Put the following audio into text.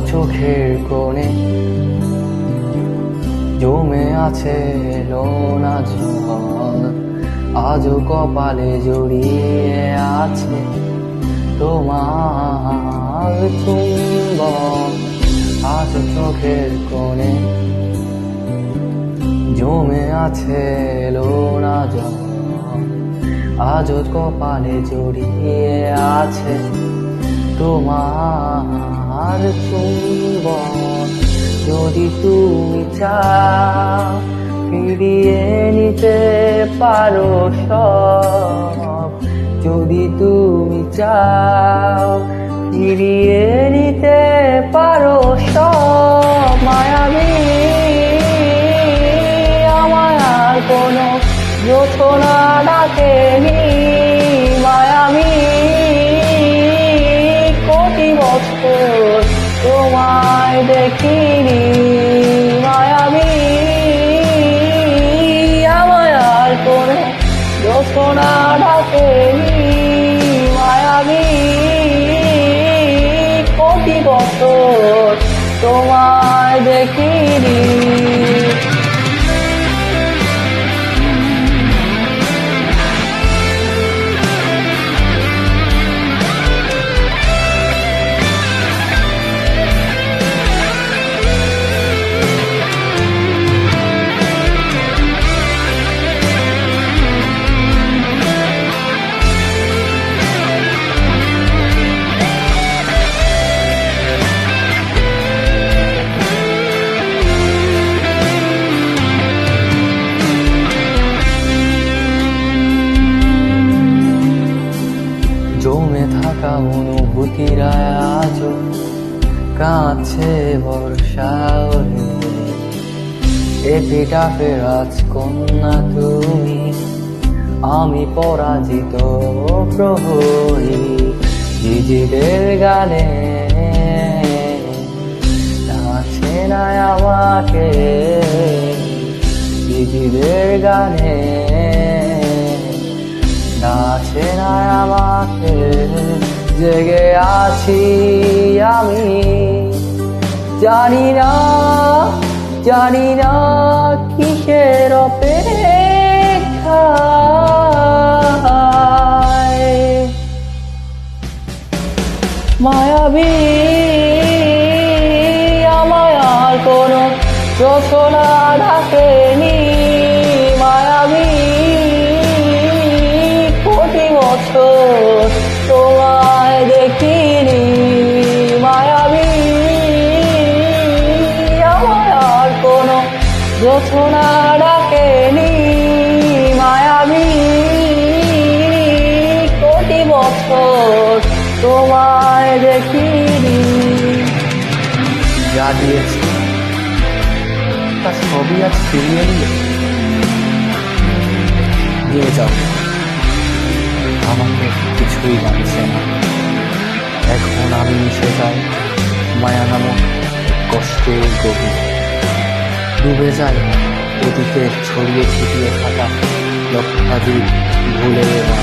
চোখের কোণে জমে আছে লোনা জল, আজও কপালে জড়িয়ে আছে তোমার চুম্বন। আজ চোখের কোণে জমে আছে লোনা জল, আজও কপালে জড়িয়ে আছে তোমার চুম্বন। যদি তুমি চাও ফিরিয়ে নিতে পারো সব, যদি তুমি চাও ফিরিয়ে নিতে পারো সব। মায়াবী আমায় আর কোনো যোছনা ডাকেনি, মায়াবী কোটি বছর তোমায় দেখিনি। মায়াবী আমায় আর কোনো যোছনা ডাকেনি, মায়াবী কোটি বছর তোমায় দেখিনি। জমে থাকা অনুভূতিরা আজও কাছে বর্ষা ওরে, এপিটাফে রাজকন্যা তুমি, আমি পরাজিত প্রহরী। নিজেদের গানে নাচে না আমাকে, নিজেদের গানে নাচে না আমাকে। জেগে আছি আমি, জানি না জানি না কিসের অপেক্ষায়। মায়াবী আমায় আর কোনো যোছনা ডাকেনি, মায়াবী কোটি বছর তোমায় দেখিনি। মায়াবী আমায় আর কোনো যোছনা ডাকেনি, মায়াবী কোটি বছর তোমায় দেখিনি। যা দিয়েছি তা সবই আজ ফিরিয়ে দিয়ে যাও, আমাকে কিছুই লাগছে না। এখন আমি মিশে যাই মায়া নামক কষ্টের গভীর, ডুবে যায় ওদিকে ছড়িয়ে ছিটিয়ে থাকা লক্ষাধিক ভুলে না।